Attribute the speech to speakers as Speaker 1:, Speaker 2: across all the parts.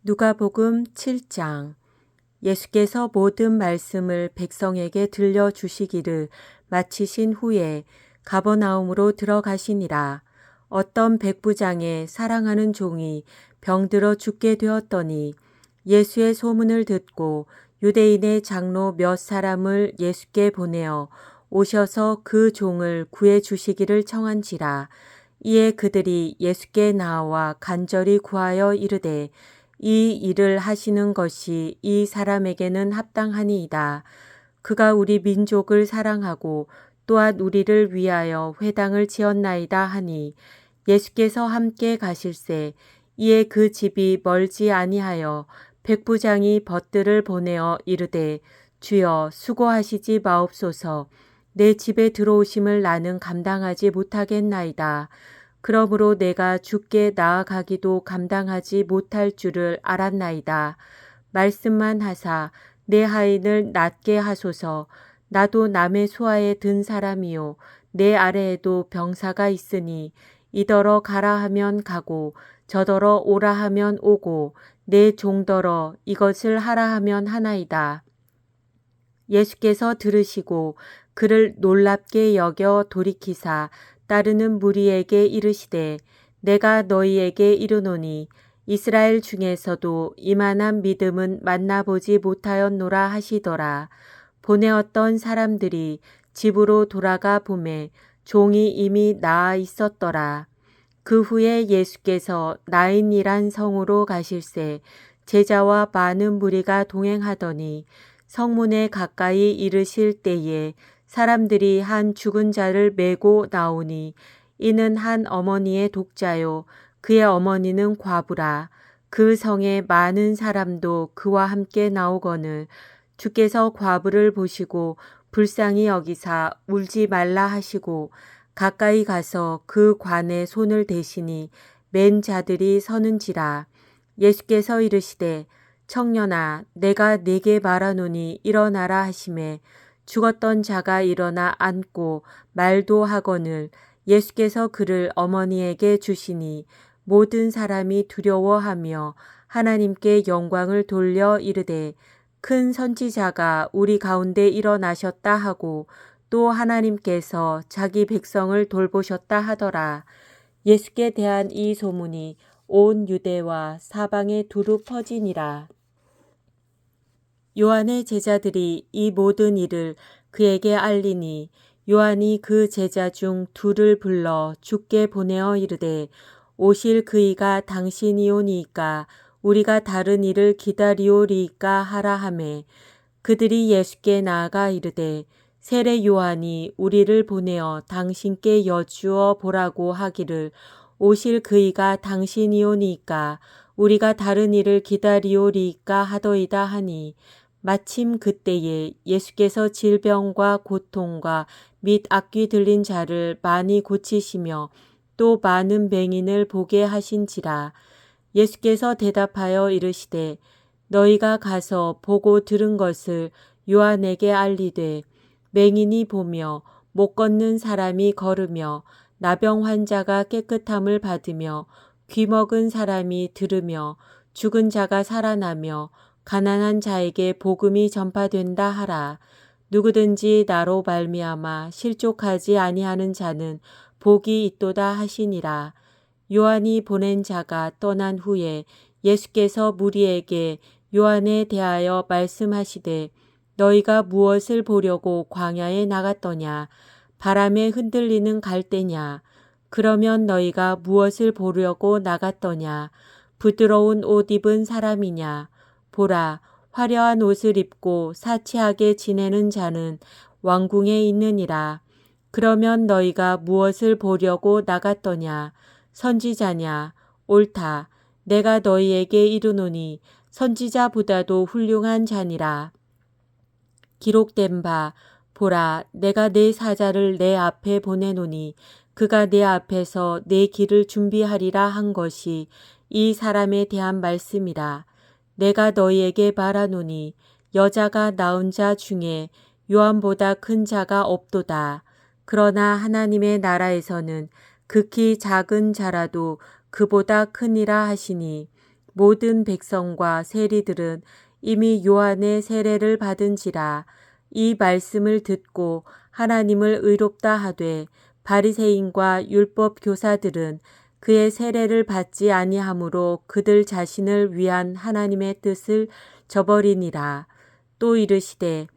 Speaker 1: 누가복음 7장. 예수께서 모든 말씀을 백성에게 들려주시기를 마치신 후에 가버나움으로 들어가시니라. 어떤 백부장의 사랑하는 종이 병들어 죽게 되었더니 예수의 소문을 듣고 유대인의 장로 몇 사람을 예수께 보내어 오셔서 그 종을 구해 주시기를 청한지라. 이에 그들이 예수께 나와 간절히 구하여 이르되 이 일을 하시는 것이 이 사람에게는 합당하니이다. 그가 우리 민족을 사랑하고 또한 우리를 위하여 회당을 지었나이다 하니 예수께서 함께 가실새 이에 그 집이 멀지 아니하여 백부장이 벗들을 보내어 이르되 주여 수고하시지 마옵소서. 내 집에 들어오심을 나는 감당하지 못하겠나이다. 그러므로 내가 주께 나아가기도 감당하지 못할 줄을 알았나이다. 말씀만 하사 내 하인을 낫게 하소서. 나도 남의 수하에 든 사람이요 내 아래에도 병사가 있으니 이더러 가라 하면 가고 저더러 오라 하면 오고 내 종더러 이것을 하라 하면 하나이다. 예수께서 들으시고 그를 놀랍게 여겨 돌이키사 따르는 무리에게 이르시되 내가 너희에게 이르노니 이스라엘 중에서도 이만한 믿음은 만나보지 못하였노라 하시더라. 보내었던 사람들이 집으로 돌아가 보매 종이 이미 나아 있었더라. 그 후에 예수께서 나인이란 성으로 가실새 제자와 많은 무리가 동행하더니 성문에 가까이 이르실 때에 사람들이 한 죽은 자를 메고 나오니 이는 한 어머니의 독자요 그의 어머니는 과부라. 그 성에 많은 사람도 그와 함께 나오거늘 주께서 과부를 보시고 불쌍히 여기사 울지 말라 하시고 가까이 가서 그 관에 손을 대시니 맨 자들이 서는지라. 예수께서 이르시되 청년아 내가 네게 말하노니 일어나라 하시매 죽었던 자가 일어나 앉고 말도 하거늘 예수께서 그를 어머니에게 주시니 모든 사람이 두려워하며 하나님께 영광을 돌려 이르되 큰 선지자가 우리 가운데 일어나셨다 하고 또 하나님께서 자기 백성을 돌보셨다 하더라. 예수께 대한 이 소문이 온 유대와 사방에 두루 퍼지니라. 요한의 제자들이 이 모든 일을 그에게 알리니 요한이 그 제자 중 둘을 불러 주께 보내어 이르되 오실 그이가 당신이오니이까 우리가 다른 일을 기다리오리이까 하라 하매 그들이 예수께 나아가 이르되 세례 요한이 우리를 보내어 당신께 여쭈어 보라고 하기를 오실 그이가 당신이오니이까 우리가 다른 일을 기다리오리이까 하더이다 하니 마침 그때에 예수께서 질병과 고통과 및 악귀 들린 자를 많이 고치시며 또 많은 맹인을 보게 하신지라. 예수께서 대답하여 이르시되 너희가 가서 보고 들은 것을 요한에게 알리되 맹인이 보며 못 걷는 사람이 걸으며 나병 환자가 깨끗함을 받으며 귀먹은 사람이 들으며 죽은 자가 살아나며 가난한 자에게 복음이 전파된다 하라. 누구든지 나로 말미암아 실족하지 아니하는 자는 복이 있도다 하시니라. 요한이 보낸 자가 떠난 후에 예수께서 무리에게 요한에 대하여 말씀하시되 너희가 무엇을 보려고 광야에 나갔더냐? 바람에 흔들리는 갈대냐? 그러면 너희가 무엇을 보려고 나갔더냐? 부드러운 옷 입은 사람이냐? 보라, 화려한 옷을 입고 사치하게 지내는 자는 왕궁에 있느니라. 그러면 너희가 무엇을 보려고 나갔더냐? 선지자냐? 옳다. 내가 너희에게 이르노니 선지자보다도 훌륭한 자니라. 기록된 바 보라 내가 내 사자를 내 앞에 보내노니 그가 내 앞에서 내 길을 준비하리라 한 것이 이 사람에 대한 말씀이라. 내가 너희에게 말하노니 여자가 낳은 자 중에 요한보다 큰 자가 없도다. 그러나 하나님의 나라에서는 극히 작은 자라도 그보다 크니라 하시니 모든 백성과 세리들은 이미 요한의 세례를 받은지라. 이 말씀을 듣고 하나님을 의롭다 하되 바리새인과 율법 교사들은 그의 세례를 받지 아니하므로 그들 자신을 위한 하나님의 뜻을 저버리니라. 또 이르시되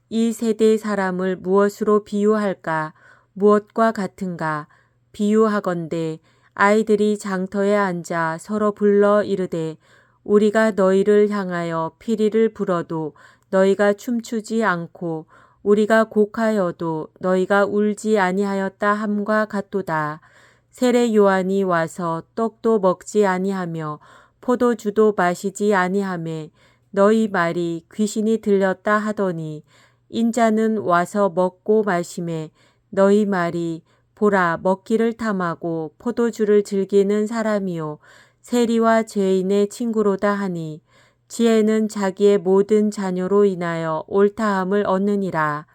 Speaker 1: 이 세대의 사람을 무엇으로 비유할까? 무엇과 같은가? 비유하건대 아이들이 장터에 앉아 서로 불러 이르되 우리가 너희를 향하여 피리를 불어도 너희가 춤추지 않고 우리가 곡하여도 너희가 울지 아니하였다 함과 같도다. 세례 요한이 와서 떡도 먹지 아니하며 포도주도 마시지 아니하매 너희 말이 귀신이 들렸다 하더니 인자는 와서 먹고 마시매 너희 말이 보라 먹기를 탐하고 포도주를 즐기는 사람이요 세리와 죄인의 친구로다 하니 지혜는 자기의 모든 자녀로 인하여 옳다함을 얻느니라.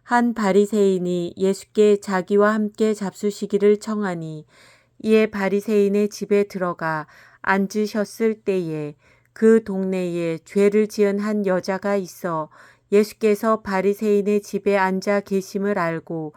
Speaker 1: 한 바리새인이 예수께 자기와 함께 잡수시기를 청하니 이에 바리새인의 집에 들어가 앉으셨을 때에 그 동네에 죄를 지은 한 여자가 있어 예수께서 바리새인의 집에 앉아 계심을 알고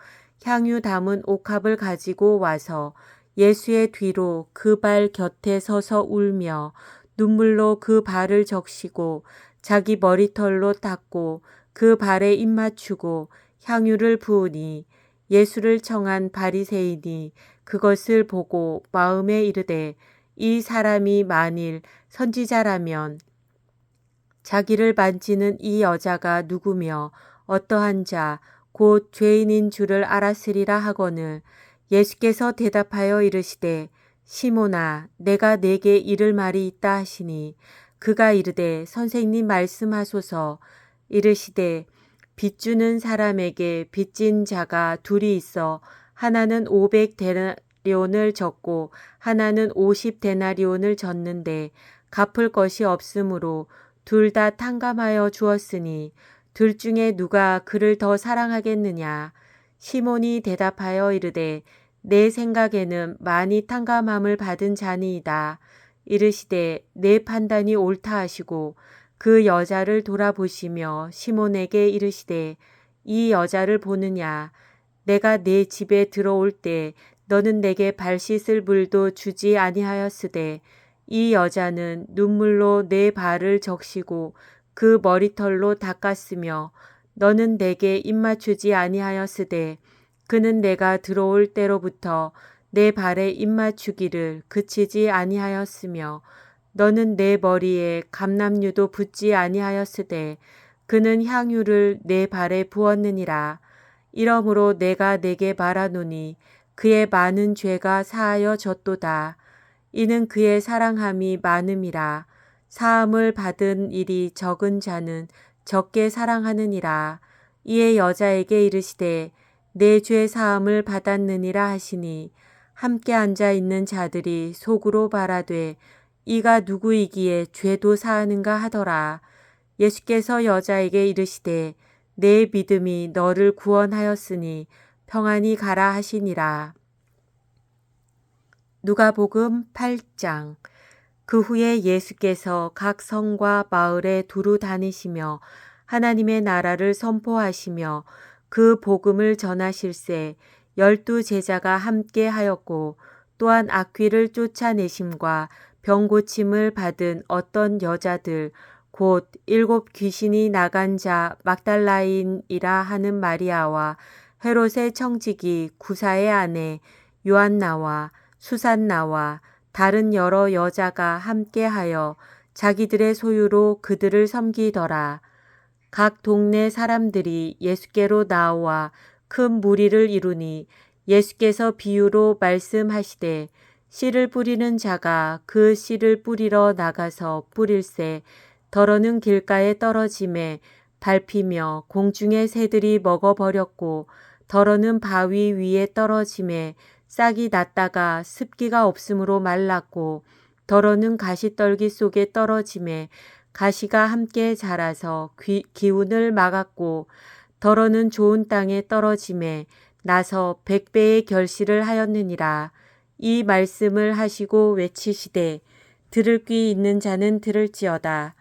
Speaker 1: 향유 담은 옥합을 가지고 와서 예수의 뒤로 그 발 곁에 서서 울며 눈물로 그 발을 적시고 자기 머리털로 닦고 그 발에 입 맞추고 향유를 부으니 예수를 청한 바리새인이 그것을 보고 마음에 이르되 이 사람이 만일 선지자라면 자기를 만지는 이 여자가 누구며 어떠한 자 곧 죄인인 줄을 알았으리라 하거늘 예수께서 대답하여 이르시되 시몬아 내가 네게 이를 말이 있다 하시니 그가 이르되 선생님 말씀하소서. 이르시되 빚주는 사람에게 빚진 자가 둘이 있어 하나는 500데나리온을 졌고 하나는 50데나리온을 졌는데 갚을 것이 없으므로 둘 다 탕감하여 주었으니 둘 중에 누가 그를 더 사랑하겠느냐. 시몬이 대답하여 이르되 내 생각에는 많이 탕감함을 받은 자니이다. 이르시되 내 판단이 옳다 하시고 그 여자를 돌아보시며 시몬에게 이르시되 이 여자를 보느냐. 내가 내 집에 들어올 때 너는 내게 발 씻을 물도 주지 아니하였으되 이 여자는 눈물로 내 발을 적시고 그 머리털로 닦았으며 너는 내게 입 맞추지 아니하였으되 그는 내가 들어올 때로부터 내 발에 입 맞추기를 그치지 아니하였으며 너는 내 머리에 감람류도 붓지 아니하였으되 그는 향유를 내 발에 부었느니라. 이러므로 내가 내게 말하노니 그의 많은 죄가 사하여 졌도다. 이는 그의 사랑함이 많음이라. 사함을 받은 일이 적은 자는 적게 사랑하느니라. 이에 여자에게 이르시되 내 죄 사함을 받았느니라 하시니 함께 앉아 있는 자들이 속으로 말하되 이가 누구이기에 죄도 사하는가 하더라. 예수께서 여자에게 이르시되 내 믿음이 너를 구원하였으니 평안히 가라 하시니라. 누가복음 8장. 그 후에 예수께서 각 성과 마을에 두루 다니시며 하나님의 나라를 선포하시며 그 복음을 전하실세 12 제자가 함께 하였고 또한 악귀를 쫓아내심과 병 고침을 받은 어떤 여자들 곧 7 귀신이 나간 자 막달라인이라 하는 마리아와 헤롯의 청지기 구사의 아내 요한나와 수산나와 다른 여러 여자가 함께하여 자기들의 소유로 그들을 섬기더라. 각 동네 사람들이 예수께로 나와 큰 무리를 이루니 예수께서 비유로 말씀하시되 씨를 뿌리는 자가 그 씨를 뿌리러 나가서 뿌릴새 더러는 길가에 떨어짐에 밟히며 공중의 새들이 먹어버렸고 더러는 바위 위에 떨어짐에 싹이 났다가 습기가 없으므로 말랐고 더러는 가시떨기 속에 떨어짐에 가시가 함께 자라서 기운을 막았고 더러는 좋은 땅에 떨어짐에 나서 100배의 결실을 하였느니라. 이 말씀을 하시고 외치시되 들을 귀 있는 자는 들을지어다.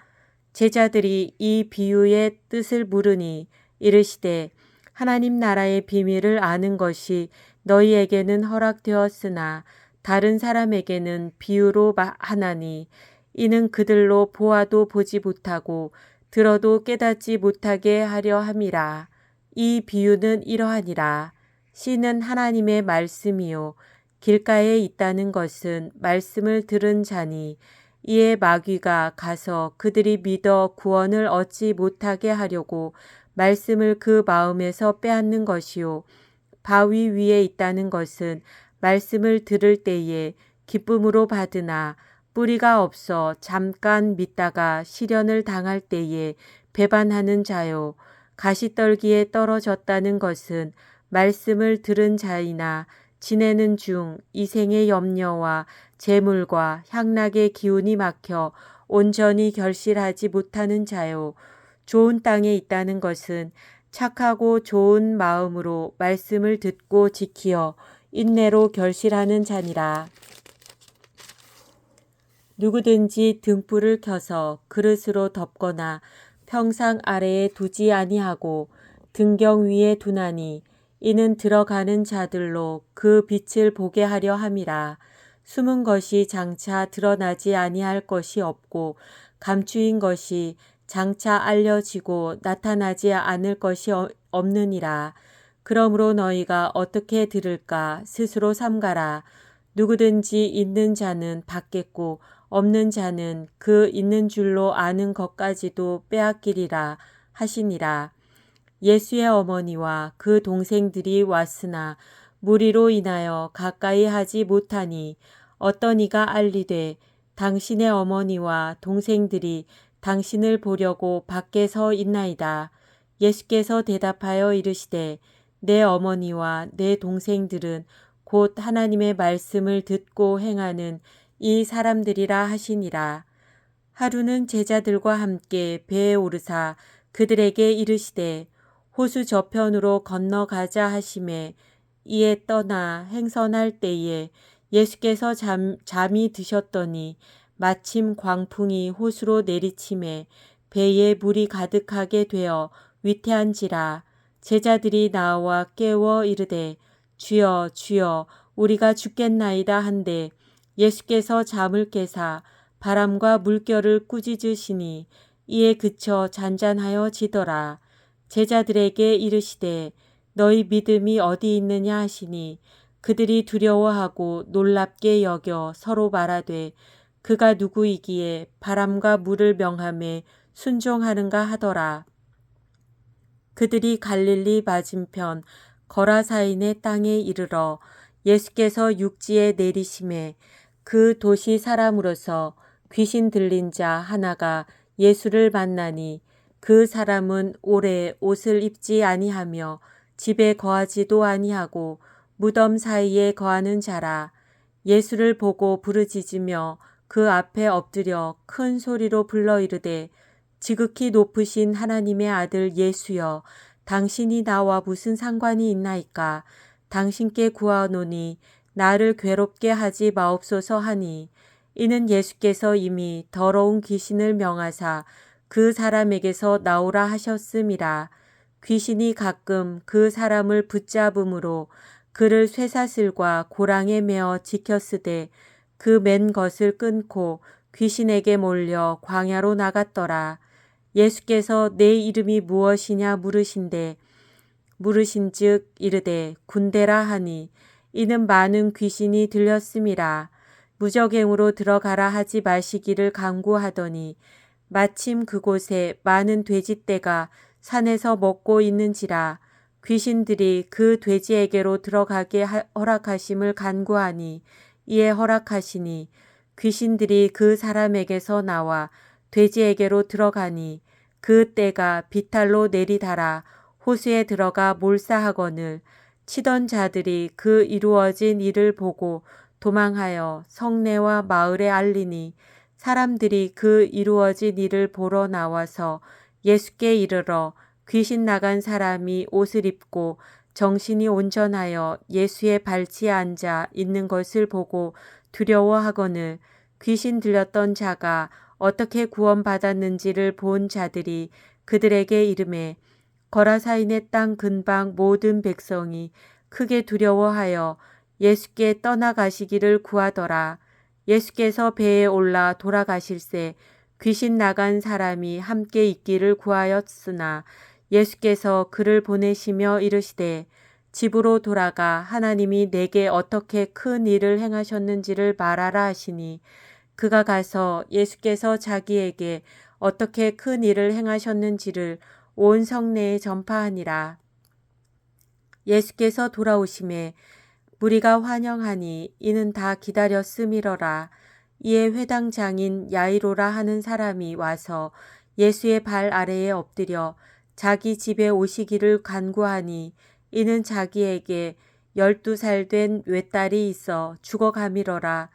Speaker 1: 제자들이 이 비유의 뜻을 물으니 이르시되 하나님 나라의 비밀을 아는 것이 너희에게는 허락되었으나 다른 사람에게는 비유로 하나니 이는 그들로 보아도 보지 못하고 들어도 깨닫지 못하게 하려 함이라. 이 비유는 이러하니라. 씨는 하나님의 말씀이요 길가에 있다는 것은 말씀을 들은 자니 이에 마귀가 가서 그들이 믿어 구원을 얻지 못하게 하려고 말씀을 그 마음에서 빼앗는 것이요 바위 위에 있다는 것은 말씀을 들을 때에 기쁨으로 받으나 뿌리가 없어 잠깐 믿다가 시련을 당할 때에 배반하는 자요 가시떨기에 떨어졌다는 것은 말씀을 들은 자이나 지내는 중 이생의 염려와 재물과 향락의 기운이 막혀 온전히 결실하지 못하는 자요 좋은 땅에 있다는 것은 착하고 좋은 마음으로 말씀을 듣고 지키어 인내로 결실하는 자니라. 누구든지 등불을 켜서 그릇으로 덮거나 평상 아래에 두지 아니하고 등경 위에 두나니 이는 들어가는 자들로 그 빛을 보게 하려 함이라. 숨은 것이 장차 드러나지 아니할 것이 없고 감추인 것이 장차 알려지고 나타나지 않을 것이 없느니라. 그러므로 너희가 어떻게 들을까 스스로 삼가라. 누구든지 있는 자는 받겠고 없는 자는 그 있는 줄로 아는 것까지도 빼앗기리라 하시니라. 예수의 어머니와 그 동생들이 왔으나 무리로 인하여 가까이 하지 못하니 어떤 이가 알리되 당신의 어머니와 동생들이 당신을 보려고 밖에 서 있나이다. 예수께서 대답하여 이르시되 내 어머니와 내 동생들은 곧 하나님의 말씀을 듣고 행하는 이 사람들이라 하시니라. 하루는 제자들과 함께 배에 오르사 그들에게 이르시되 호수 저편으로 건너가자 하시매 이에 떠나 행선할 때에 예수께서 잠이 드셨더니 마침 광풍이 호수로 내리침에 배에 물이 가득하게 되어 위태한지라. 제자들이 나와 깨워 이르되 주여 주여 우리가 죽겠나이다 한데 예수께서 잠을 깨사 바람과 물결을 꾸짖으시니 이에 그쳐 잔잔하여 지더라. 제자들에게 이르시되 너희 믿음이 어디 있느냐 하시니 그들이 두려워하고 놀랍게 여겨 서로 말하되 그가 누구이기에 바람과 물을 명함에 순종하는가 하더라. 그들이 갈릴리 맞은편 거라사인의 땅에 이르러 예수께서 육지에 내리심에 그 도시 사람으로서 귀신 들린 자 하나가 예수를 만나니 그 사람은 오래 옷을 입지 아니하며 집에 거하지도 아니하고 무덤 사이에 거하는 자라. 예수를 보고 부르짖으며 그 앞에 엎드려 큰 소리로 불러 이르되 지극히 높으신 하나님의 아들 예수여 당신이 나와 무슨 상관이 있나이까. 당신께 구하노니 나를 괴롭게 하지 마옵소서 하니 이는 예수께서 이미 더러운 귀신을 명하사 그 사람에게서 나오라 하셨음이라. 귀신이 가끔 그 사람을 붙잡음으로 그를 쇠사슬과 고랑에 메어 지켰으되 그 맨 것을 끊고 귀신에게 몰려 광야로 나갔더라. 예수께서 내 이름이 무엇이냐 물으신즉 이르되 군대라 하니 이는 많은 귀신이 들렸음이라. 무적행으로 들어가라 하지 마시기를 강구하더니 마침 그곳에 많은 돼지떼가 산에서 먹고 있는지라. 귀신들이 그 돼지에게로 들어가게 허락하심을 간구하니 이에 허락하시니 귀신들이 그 사람에게서 나와 돼지에게로 들어가니 그 떼가 비탈로 내리달아 호수에 들어가 몰사하거늘 치던 자들이 그 이루어진 일을 보고 도망하여 성내와 마을에 알리니 사람들이 그 이루어진 일을 보러 나와서 예수께 이르러 귀신 나간 사람이 옷을 입고 정신이 온전하여 예수의 발치에 앉아 있는 것을 보고 두려워하거늘 귀신 들렸던 자가 어떻게 구원받았는지를 본 자들이 그들에게 이르매 거라사인의 땅 근방 모든 백성이 크게 두려워하여 예수께 떠나가시기를 구하더라. 예수께서 배에 올라 돌아가실새 귀신 나간 사람이 함께 있기를 구하였으나 예수께서 그를 보내시며 이르시되 집으로 돌아가 하나님이 내게 어떻게 큰 일을 행하셨는지를 말하라 하시니 그가 가서 예수께서 자기에게 어떻게 큰 일을 행하셨는지를 온 성내에 전파하니라. 예수께서 돌아오심에 무리가 환영하니 이는 다 기다렸음이러라. 이에 회당장인 야이로라 하는 사람이 와서 예수의 발 아래에 엎드려 자기 집에 오시기를 간구하니 이는 자기에게 12살 된 외딸이 있어 죽어가미러라.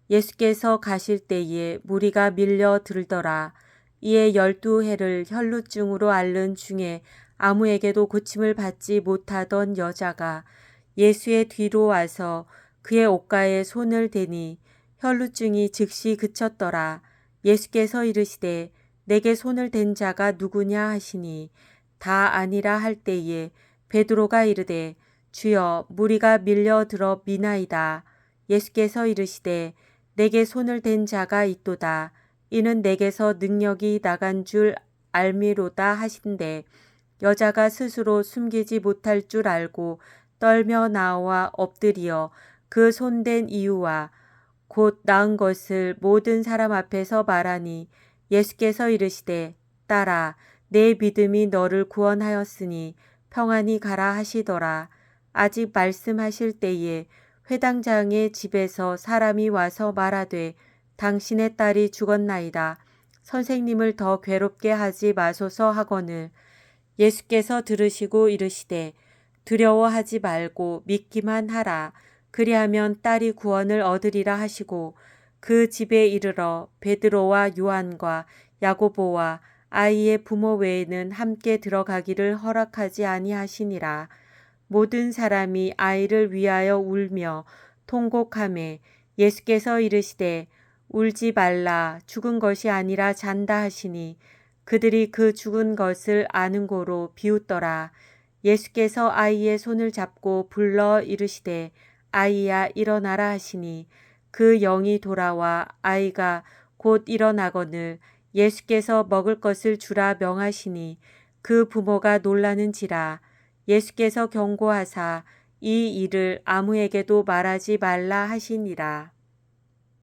Speaker 1: 예수께서 가실 때에 무리가 밀려 들더라. 이에 12해를 혈루증으로 앓는 중에 아무에게도 고침을 받지 못하던 여자가 예수의 뒤로 와서 그의 옷가에 손을 대니 혈루증이 즉시 그쳤더라. 예수께서 이르시되 내게 손을 댄 자가 누구냐 하시니 다 아니라 할 때에 베드로가 이르되 주여 무리가 밀려들어 미나이다. 예수께서 이르시되 내게 손을 댄 자가 있도다. 이는 내게서 능력이 나간 줄 알미로다 하신대 여자가 스스로 숨기지 못할 줄 알고 떨며 나와 엎드리어 그 손댄 이유와 곧 나은 것을 모든 사람 앞에서 말하니 예수께서 이르시되 딸아 내 믿음이 너를 구원하였으니 평안히 가라 하시더라. 아직 말씀하실 때에 회당장의 집에서 사람이 와서 말하되 당신의 딸이 죽었나이다. 선생님을 더 괴롭게 하지 마소서 하거늘 예수께서 들으시고 이르시되 두려워하지 말고 믿기만 하라. 그리하면 딸이 구원을 얻으리라 하시고 그 집에 이르러 베드로와 요한과 야고보와 아이의 부모 외에는 함께 들어가기를 허락하지 아니하시니라. 모든 사람이 아이를 위하여 울며 통곡하매 예수께서 이르시되 울지 말라 죽은 것이 아니라 잔다 하시니 그들이 그 죽은 것을 아는 고로 비웃더라. 예수께서 아이의 손을 잡고 불러 이르시되 아이야 일어나라 하시니 그 영이 돌아와 아이가 곧 일어나거늘 예수께서 먹을 것을 주라 명하시니 그 부모가 놀라는지라. 예수께서 경고하사 이 일을 아무에게도 말하지 말라 하시니라.